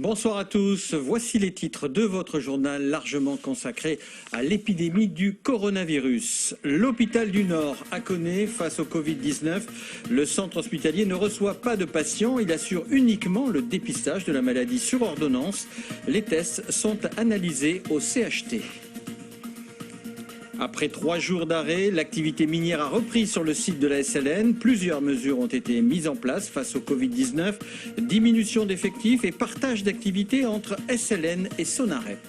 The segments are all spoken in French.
Bonsoir à tous, voici les titres de votre journal largement consacré à l'épidémie du coronavirus. L'hôpital du Nord a connu face au Covid-19. Le centre hospitalier ne reçoit pas de patients, il assure uniquement le dépistage de la maladie sur ordonnance. Les tests sont analysés au CHT. Après 3 jours d'arrêt, l'activité minière a repris sur le site de la SLN. Plusieurs mesures ont été mises en place face au Covid-19. Diminution d'effectifs et partage d'activités entre SLN et Sonarep.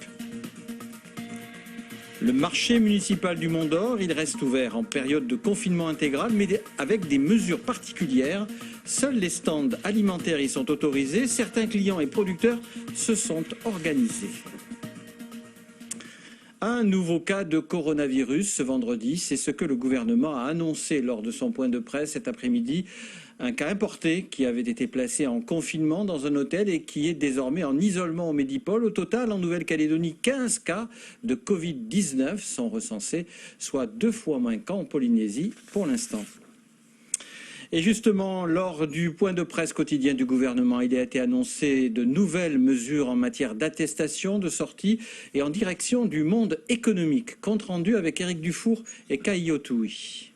Le marché municipal du Mont d'Or, il reste ouvert en période de confinement intégral, mais avec des mesures particulières. Seuls les stands alimentaires y sont autorisés. Certains clients et producteurs se sont organisés. Un nouveau cas de coronavirus ce vendredi, c'est ce que le gouvernement a annoncé lors de son point de presse cet après-midi. Un cas importé qui avait été placé en confinement dans un hôtel et qui est désormais en isolement au Médipôle. Au total, en Nouvelle-Calédonie, 15 cas de Covid-19 sont recensés, soit 2 fois moins qu'en Polynésie pour l'instant. Et justement, lors du point de presse quotidien du gouvernement, il a été annoncé de nouvelles mesures en matière d'attestation, de sortie et en direction du monde économique. Compte rendu avec Éric Dufour et Kaio Toui.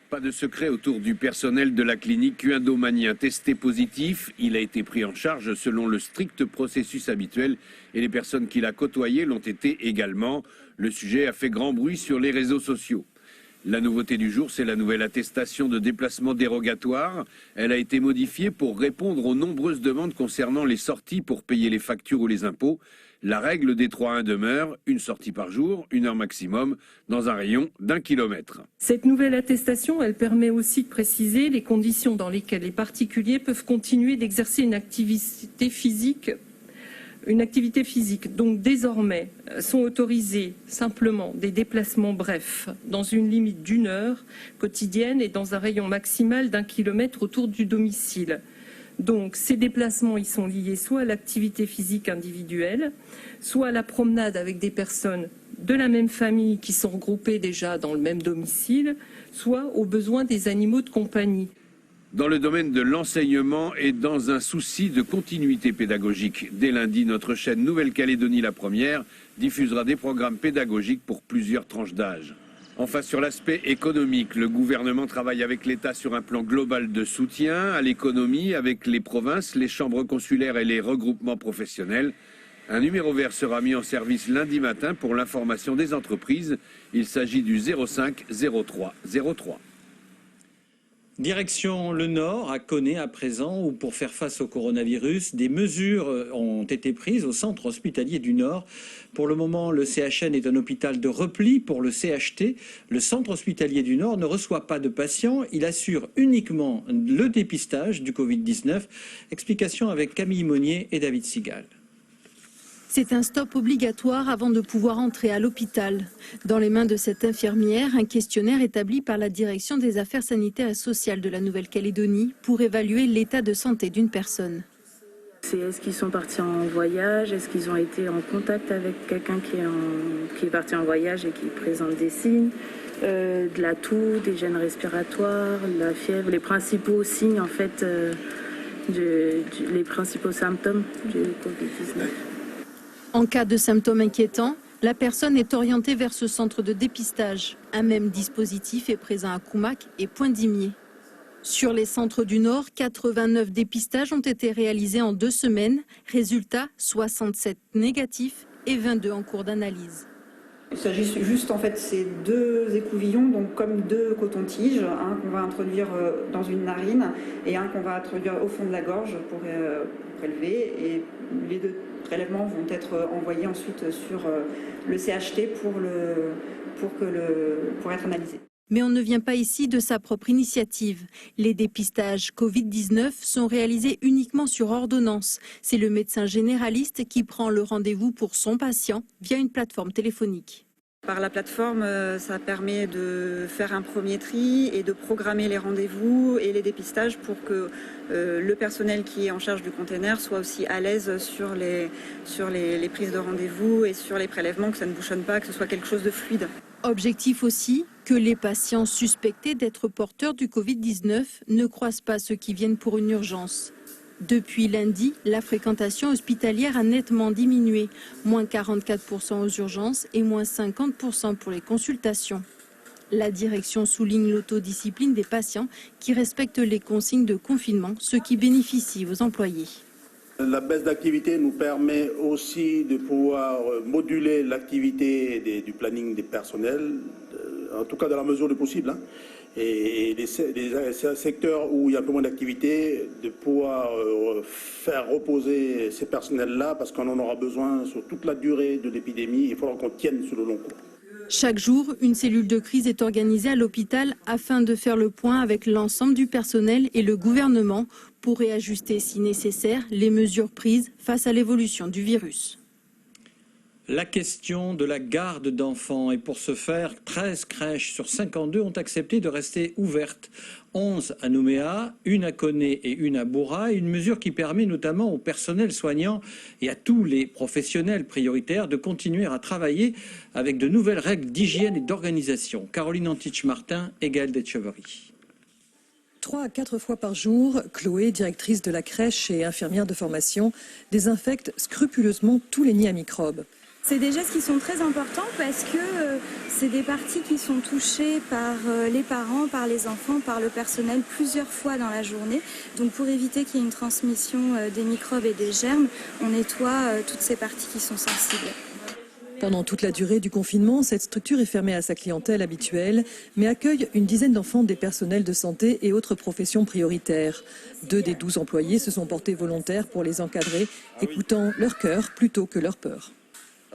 Pas de secret autour du personnel de la clinique Kuindo-Manien testé positif. Il a été pris en charge selon le strict processus habituel et les personnes qui l'a côtoyé l'ont été également. Le sujet a fait grand bruit sur les réseaux sociaux. La nouveauté du jour, c'est la nouvelle attestation de déplacement dérogatoire. Elle a été modifiée pour répondre aux nombreuses demandes concernant les sorties pour payer les factures ou les impôts. La règle des 3-1 demeure, une sortie par jour, 1 heure maximum, dans un rayon d'1 kilomètre. Cette nouvelle attestation, elle permet aussi de préciser les conditions dans lesquelles les particuliers peuvent continuer d'exercer une activité physique. Donc désormais sont autorisés simplement des déplacements brefs dans une limite d'1 heure quotidienne et dans un rayon maximal d'1 kilomètre autour du domicile. Donc ces déplacements ils sont liés soit à l'activité physique individuelle, soit à la promenade avec des personnes de la même famille qui sont regroupées déjà dans le même domicile, soit aux besoins des animaux de compagnie. Dans le domaine de l'enseignement et dans un souci de continuité pédagogique, dès lundi, notre chaîne Nouvelle-Calédonie la première diffusera des programmes pédagogiques pour plusieurs tranches d'âge. Enfin, sur l'aspect économique, le gouvernement travaille avec l'État sur un plan global de soutien à l'économie avec les provinces, les chambres consulaires et les regroupements professionnels. Un numéro vert sera mis en service lundi matin pour l'information des entreprises. Il s'agit du 05 03 03. Direction le Nord, à Koné à présent, où pour faire face au coronavirus, des mesures ont été prises au centre hospitalier du Nord. Pour le moment, le CHN est un hôpital de repli pour le CHT. Le centre hospitalier du Nord ne reçoit pas de patients, il assure uniquement le dépistage du Covid-19. Explication avec Camille Monnier et David Sigal. C'est un stop obligatoire avant de pouvoir entrer à l'hôpital. Dans les mains de cette infirmière, un questionnaire établi par la Direction des Affaires sanitaires et sociales de la Nouvelle-Calédonie pour évaluer l'état de santé d'une personne. C'est est-ce qu'ils sont partis en voyage, est-ce qu'ils ont été en contact avec quelqu'un qui est parti en voyage et qui présente des signes, de la toux, des gènes respiratoires, la fièvre, les principaux signes en fait, les principaux symptômes du Covid-19. En cas de symptômes inquiétants, la personne est orientée vers ce centre de dépistage. Un même dispositif est présent à Koumak et Pointe-Dimier. Sur les centres du Nord, 89 dépistages ont été réalisés en 2 semaines. Résultat, 67 négatifs et 22 en cours d'analyse. Il s'agit juste en fait ces 2 écouvillons, donc comme 2 cotons-tiges, un qu'on va introduire dans une narine et un qu'on va introduire au fond de la gorge pour prélever. Et les 2 prélèvements vont être envoyés ensuite sur le CHT pour être analysés. Mais on ne vient pas ici de sa propre initiative. Les dépistages Covid-19 sont réalisés uniquement sur ordonnance. C'est le médecin généraliste qui prend le rendez-vous pour son patient via une plateforme téléphonique. Par la plateforme, ça permet de faire un premier tri et de programmer les rendez-vous et les dépistages pour que le personnel qui est en charge du container soit aussi à l'aise sur les prises de rendez-vous et sur les prélèvements, que ça ne bouchonne pas, que ce soit quelque chose de fluide. Objectif aussi, que les patients suspectés d'être porteurs du Covid-19 ne croisent pas ceux qui viennent pour une urgence. Depuis lundi, la fréquentation hospitalière a nettement diminué, moins 44% aux urgences et moins 50% pour les consultations. La direction souligne l'autodiscipline des patients qui respectent les consignes de confinement, ce qui bénéficie aux employés. La baisse d'activité nous permet aussi de pouvoir moduler l'activité du planning des personnels, en tout cas dans la mesure du possible. Et les secteurs où il y a un peu moins d'activité, de pouvoir faire reposer ces personnels-là parce qu'on en aura besoin sur toute la durée de l'épidémie. Il faudra qu'on tienne sur le long cours. Chaque jour, une cellule de crise est organisée à l'hôpital afin de faire le point avec l'ensemble du personnel et le gouvernement pour réajuster si nécessaire les mesures prises face à l'évolution du virus. La question de la garde d'enfants, et pour ce faire, 13 crèches sur 52 ont accepté de rester ouvertes. 11 à Nouméa, une à Koné et une à Boura, une mesure qui permet notamment au personnel soignant et à tous les professionnels prioritaires de continuer à travailler avec de nouvelles règles d'hygiène et d'organisation. Caroline Antich-Martin et Gaëlle Detcheverry. 3 à 4 fois par jour, Chloé, directrice de la crèche et infirmière de formation, désinfecte scrupuleusement tous les nids à microbes. C'est des gestes qui sont très importants parce que c'est des parties qui sont touchées par les parents, par les enfants, par le personnel plusieurs fois dans la journée. Donc pour éviter qu'il y ait une transmission des microbes et des germes, on nettoie toutes ces parties qui sont sensibles. Pendant toute la durée du confinement, cette structure est fermée à sa clientèle habituelle, mais accueille une dizaine d'enfants des personnels de santé et autres professions prioritaires. 2 des 12 employés se sont portés volontaires pour les encadrer, écoutant leur cœur plutôt que leur peur.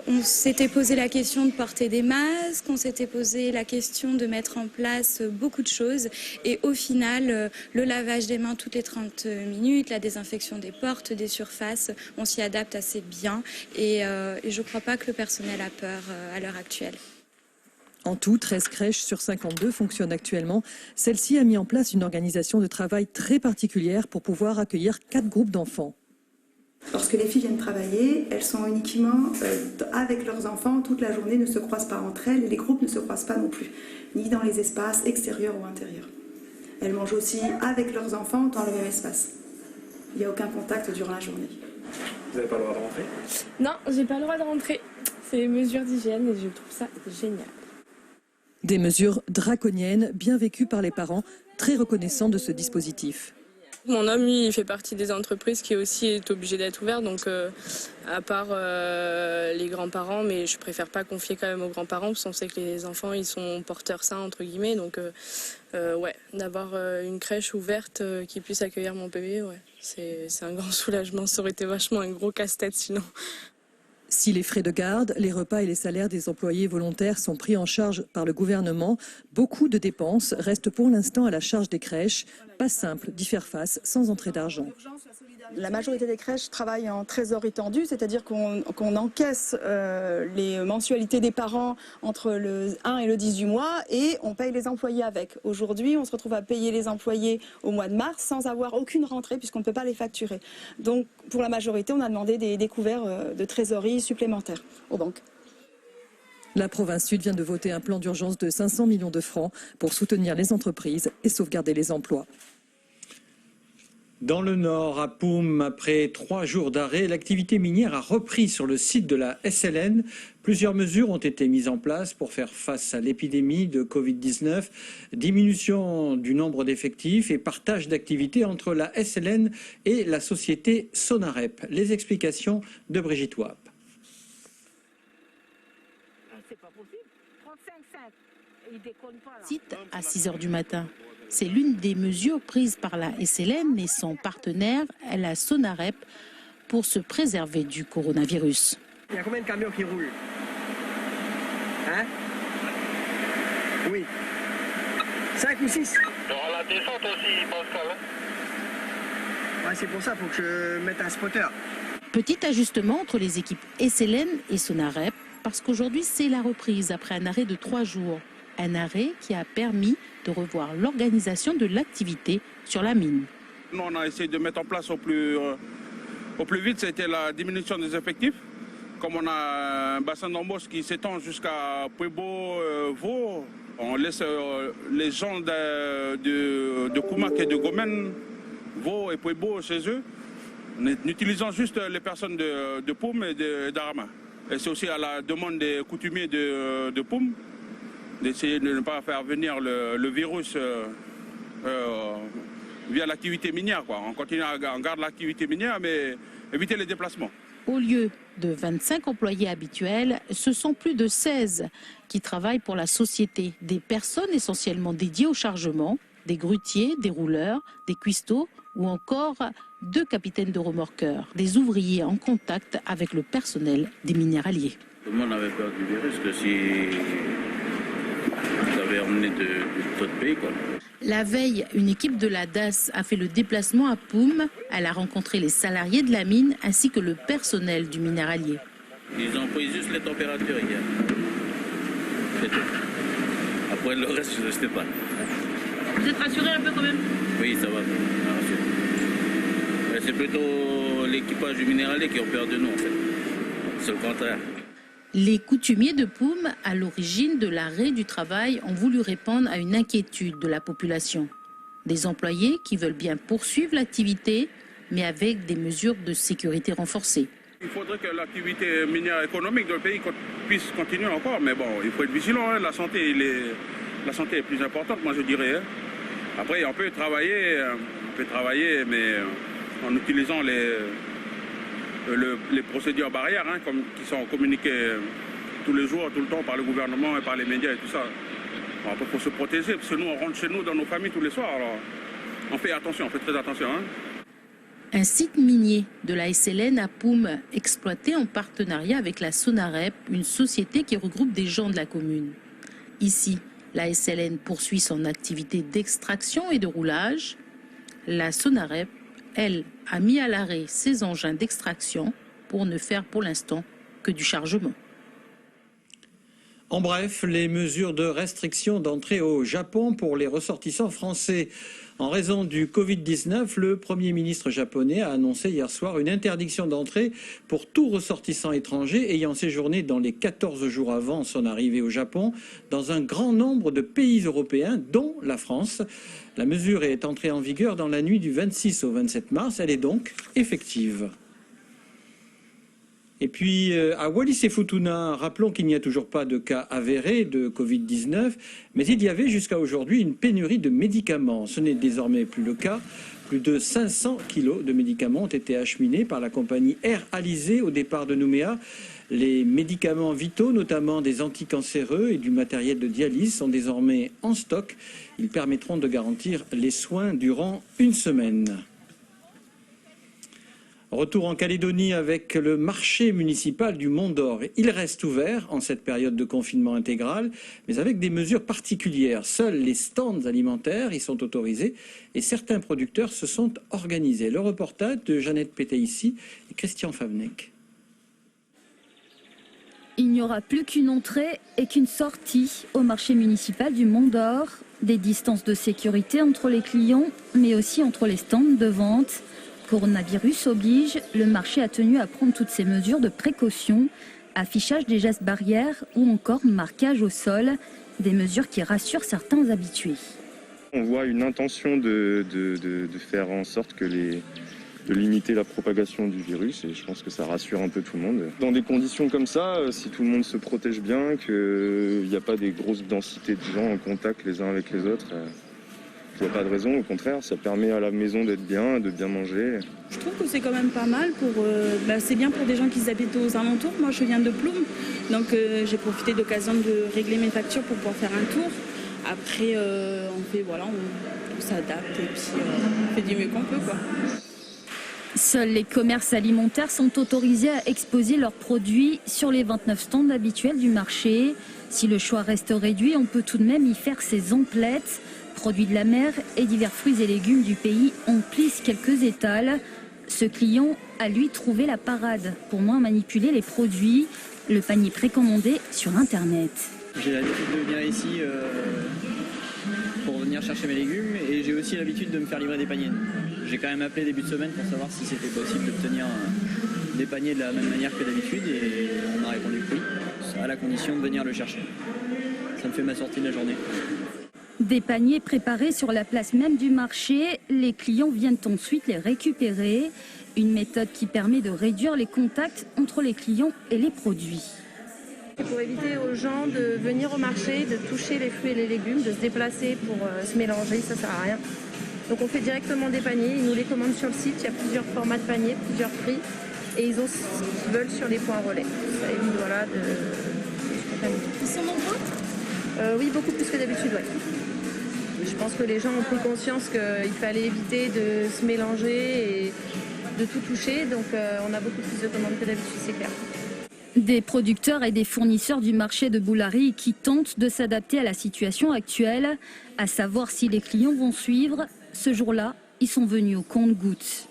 On s'était posé la question de porter des masques, on s'était posé la question de mettre en place beaucoup de choses. Et au final, le lavage des mains toutes les 30 minutes, la désinfection des portes, des surfaces, on s'y adapte assez bien. Et je ne crois pas que le personnel a peur à l'heure actuelle. En tout, 13 crèches sur 52 fonctionnent actuellement. Celle-ci a mis en place une organisation de travail très particulière pour pouvoir accueillir 4 groupes d'enfants. Lorsque les filles viennent travailler, elles sont uniquement avec leurs enfants toute la journée, ne se croisent pas entre elles et les groupes ne se croisent pas non plus, ni dans les espaces extérieurs ou intérieurs. Elles mangent aussi avec leurs enfants dans le même espace. Il n'y a aucun contact durant la journée. Vous n'avez pas le droit de rentrer? Non, j'ai pas le droit de rentrer. C'est les mesures d'hygiène et je trouve ça génial. Des mesures draconiennes, bien vécues par les parents, très reconnaissants de ce dispositif. Mon homme, lui, il fait partie des entreprises qui aussi est obligé d'être ouvert, donc à part les grands-parents, mais je préfère pas confier quand même aux grands-parents, parce qu'on sait que les enfants, ils sont porteurs sains, entre guillemets, donc ouais, d'avoir une crèche ouverte qui puisse accueillir mon bébé, ouais, c'est un grand soulagement, ça aurait été vachement un gros casse-tête sinon. Si les frais de garde, les repas et les salaires des employés volontaires sont pris en charge par le gouvernement, beaucoup de dépenses restent pour l'instant à la charge des crèches. Pas simple d'y faire face sans entrée d'argent. La majorité des crèches travaillent en trésorerie tendue, c'est-à-dire qu'on encaisse les mensualités des parents entre le 1 et le 10 du mois et on paye les employés avec. Aujourd'hui, on se retrouve à payer les employés au mois de mars sans avoir aucune rentrée puisqu'on ne peut pas les facturer. Donc pour la majorité, on a demandé des couverts de trésorerie supplémentaires aux banques. La province sud vient de voter un plan d'urgence de 500 millions de francs pour soutenir les entreprises et sauvegarder les emplois. Dans le nord, à Poum, après 3 jours d'arrêt, l'activité minière a repris sur le site de la SLN. Plusieurs mesures ont été mises en place pour faire face à l'épidémie de Covid-19. Diminution du nombre d'effectifs et partage d'activités entre la SLN et la société Sonarep. Les explications de Brigitte Wap. Site à 6 h du matin. C'est l'une des mesures prises par la SLN et son partenaire, la Sonarep, pour se préserver du coronavirus. Il y a combien de camions qui roulent? Hein? Oui. 5 ou 6? Dans la descente aussi, Pascal. Ouais, c'est pour ça qu'il faut que je mette un spotter. Petit ajustement entre les équipes SLN et Sonarep, parce qu'aujourd'hui, c'est la reprise après un arrêt de 3 jours. Un arrêt qui a permis de revoir l'organisation de l'activité sur la mine. Nous, on a essayé de mettre en place au plus vite, c'était la diminution des effectifs. Comme on a un bassin d'embauche qui s'étend jusqu'à Puebo, Vaud, on laisse les gens de Koumak et de Gomen, Vaud et Puebo chez eux. en utilisant juste les personnes de Poum et d'Arama. Et c'est aussi à la demande des coutumiers de Poum d'essayer de ne pas faire venir le virus via l'activité minière, quoi. On continue, on garde l'activité minière, mais éviter les déplacements. Au lieu de 25 employés habituels, ce sont plus de 16 qui travaillent pour la société. Des personnes essentiellement dédiées au chargement, des grutiers, des rouleurs, des cuistots ou encore 2 capitaines de remorqueurs, des ouvriers en contact avec le personnel des minéraliers. Tout le monde avait peur du virus, que si ça avait emmené d'autres pays, quoi. La veille, une équipe de la DAS a fait le déplacement à Poum. Elle a rencontré les salariés de la mine ainsi que le personnel du minéralier. Ils ont pris juste les températures hier. C'est tout. Après le reste, je ne sais pas. Vous êtes rassuré un peu quand même? Oui, ça va. C'est plutôt l'équipage du minéralier qui ont peur de nous, en fait. C'est le contraire. Les coutumiers de Poum, à l'origine de l'arrêt du travail, ont voulu répondre à une inquiétude de la population. Des employés qui veulent bien poursuivre l'activité, mais avec des mesures de sécurité renforcées. Il faudrait que l'activité minière économique dans le pays puisse continuer encore, mais bon, il faut être vigilant. Hein. La santé est plus importante, moi je dirais. Hein. Après, on peut travailler, mais en utilisant les procédures barrières, hein, qui sont communiquées tous les jours, tout le temps par le gouvernement et par les médias et tout ça. Bon, après, il faut se protéger, parce que nous, on rentre chez nous dans nos familles tous les soirs. Alors, on fait attention, on fait très attention. Hein. Un site minier de la SLN à Poum, exploité en partenariat avec la Sonarep, une société qui regroupe des gens de la commune. Ici, la SLN poursuit son activité d'extraction et de roulage. La Sonarep, elle, a mis à l'arrêt ses engins d'extraction pour ne faire pour l'instant que du chargement. En bref, les mesures de restriction d'entrée au Japon pour les ressortissants français. En raison du Covid-19, le Premier ministre japonais a annoncé hier soir une interdiction d'entrée pour tout ressortissant étranger ayant séjourné dans les 14 jours avant son arrivée au Japon dans un grand nombre de pays européens, dont la France. La mesure est entrée en vigueur dans la nuit du 26 au 27 mars. Elle est donc effective. Et puis, à Wallis et Futuna, rappelons qu'il n'y a toujours pas de cas avérés de Covid-19, mais il y avait jusqu'à aujourd'hui une pénurie de médicaments. Ce n'est désormais plus le cas. Plus de 500 kilos de médicaments ont été acheminés par la compagnie Air Alizé au départ de Nouméa. Les médicaments vitaux, notamment des anticancéreux et du matériel de dialyse, sont désormais en stock. Ils permettront de garantir les soins durant une semaine. Retour en Calédonie avec le marché municipal du Mont d'Or. Il reste ouvert en cette période de confinement intégral, mais avec des mesures particulières. Seuls les stands alimentaires y sont autorisés et certains producteurs se sont organisés. Le reportage de Jeannette Pétaïssi et Christian Favnec. Il n'y aura plus qu'une entrée et qu'une sortie au marché municipal du Mont d'Or. Des distances de sécurité entre les clients, mais aussi entre les stands de vente. Coronavirus oblige, le marché a tenu à prendre toutes ces mesures de précaution, affichage des gestes barrières ou encore marquage au sol, des mesures qui rassurent certains habitués. On voit une intention de faire en sorte de limiter la propagation du virus et je pense que ça rassure un peu tout le monde. Dans des conditions comme ça, si tout le monde se protège bien, qu'il n'y a pas des grosses densités de gens en contact les uns avec les autres, il n'y a pas de raison, au contraire, ça permet à la maison d'être bien, de bien manger. Je trouve que c'est quand même pas mal, c'est bien pour des gens qui habitent aux alentours. Moi je viens de Ploum, donc j'ai profité de l'occasion de régler mes factures pour pouvoir faire un tour. Après on s'adapte et puis on fait du mieux qu'on peut, quoi. Seuls les commerces alimentaires sont autorisés à exposer leurs produits sur les 29 stands habituels du marché. Si le choix reste réduit, on peut tout de même y faire ses emplettes. Produits de la mer et divers fruits et légumes du pays emplissent quelques étals. Ce client a lui trouvé la parade pour moins manipuler les produits. Le panier précommandé sur Internet. J'ai l'habitude de venir ici pour venir chercher mes légumes et j'ai aussi l'habitude de me faire livrer des paniers. J'ai quand même appelé début de semaine pour savoir si c'était possible d'obtenir des paniers de la même manière que d'habitude et on m'a répondu que oui, à la condition de venir le chercher. Ça me fait ma sortie de la journée. Des paniers préparés sur la place même du marché, les clients viennent ensuite les récupérer. Une méthode qui permet de réduire les contacts entre les clients et les produits. Pour éviter aux gens de venir au marché, de toucher les fruits et les légumes, de se déplacer pour se mélanger, ça sert à rien. Donc on fait directement des paniers, ils nous les commandent sur le site, il y a plusieurs formats de paniers, plusieurs prix, et ils ont ce qu'ils veulent sur les points relais. Ça évite voilà, de Ils sont nombreux Oui, beaucoup plus que d'habitude, ouais. Je pense que les gens ont pris conscience qu'il fallait éviter de se mélanger et de tout toucher, donc on a beaucoup plus de commandes que d'habitude, c'est clair. Des producteurs et des fournisseurs du marché de Boulari qui tentent de s'adapter à la situation actuelle, à savoir si les clients vont suivre. Ce jour-là, ils sont venus au compte-gouttes.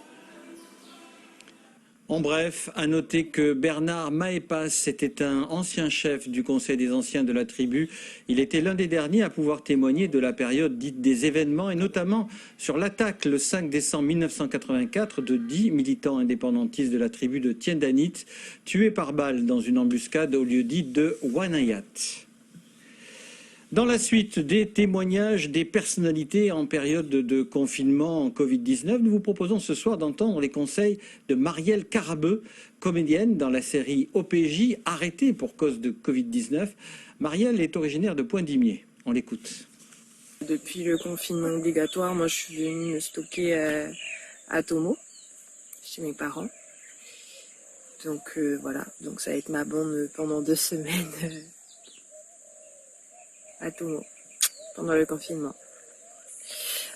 En bref, à noter que Bernard Maépas était un ancien chef du Conseil des anciens de la tribu. Il était l'un des derniers à pouvoir témoigner de la période dite des événements et notamment sur l'attaque le 5 décembre 1984 de 10 militants indépendantistes de la tribu de Tiendanit, tués par balle dans une embuscade au lieu dit de Wanayat. Dans la suite des témoignages des personnalités en période de confinement en Covid-19, nous vous proposons ce soir d'entendre les conseils de Marielle Carabeu, comédienne dans la série OPJ, arrêtée pour cause de Covid-19. Marielle est originaire de Poindimier. On l'écoute. Depuis le confinement obligatoire, moi je suis venue me stocker à Tomo, chez mes parents. Donc voilà, donc ça va être ma bande pendant 2 semaines. À Tomo, pendant le confinement.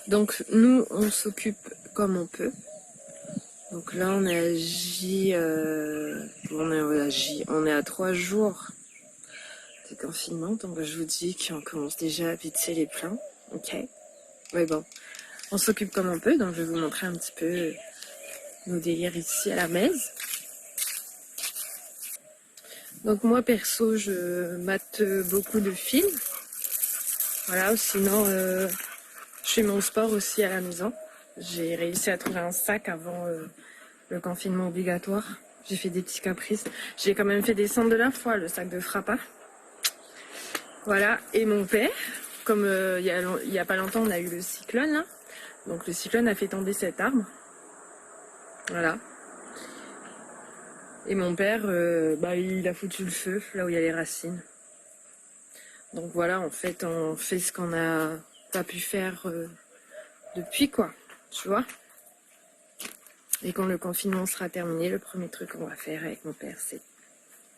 Donc nous, on s'occupe comme on peut. Donc là, on est à 3 jours de confinement. Donc je vous dis qu'on commence déjà à pitcher les plans. Ok. Mais bon, on s'occupe comme on peut. Donc je vais vous montrer un petit peu nos délires ici à la maison. Donc moi perso, je mate beaucoup de films. Voilà, sinon je fais mon sport aussi à la maison. J'ai réussi à trouver un sac avant le confinement obligatoire. J'ai fait des petits caprices. J'ai quand même fait descendre de la foi le sac de Frappa. Voilà, et mon père, comme il y a pas longtemps on a eu le cyclone là. Donc le cyclone a fait tomber cet arbre. Voilà. Et mon père, il a foutu le feu là où il y a les racines. Donc voilà, en fait, on fait ce qu'on n'a pas pu faire depuis, quoi, tu vois. Et quand le confinement sera terminé, le premier truc qu'on va faire avec mon père, c'est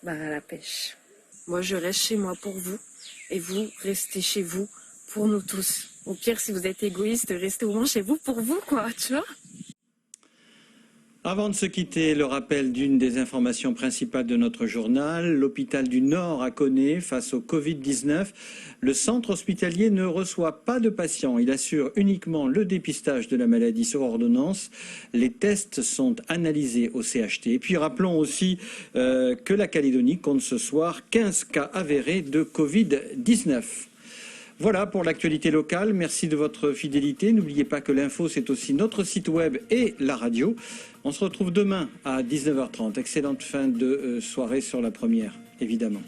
à la pêche. Moi, je reste chez moi pour vous, et vous, restez chez vous pour nous tous. Au pire, si vous êtes égoïste, restez au moins chez vous pour vous, quoi, tu vois. Avant de se quitter, le rappel d'une des informations principales de notre journal. L'hôpital du Nord à Koné, face au Covid-19, le centre hospitalier ne reçoit pas de patients. Il assure uniquement le dépistage de la maladie sur ordonnance. Les tests sont analysés au CHT. Et puis rappelons aussi que la Calédonie compte ce soir 15 cas avérés de Covid-19. Voilà pour l'actualité locale. Merci de votre fidélité. N'oubliez pas que l'info, c'est aussi notre site web et la radio. On se retrouve demain à 19h30. Excellente fin de soirée sur la première, évidemment.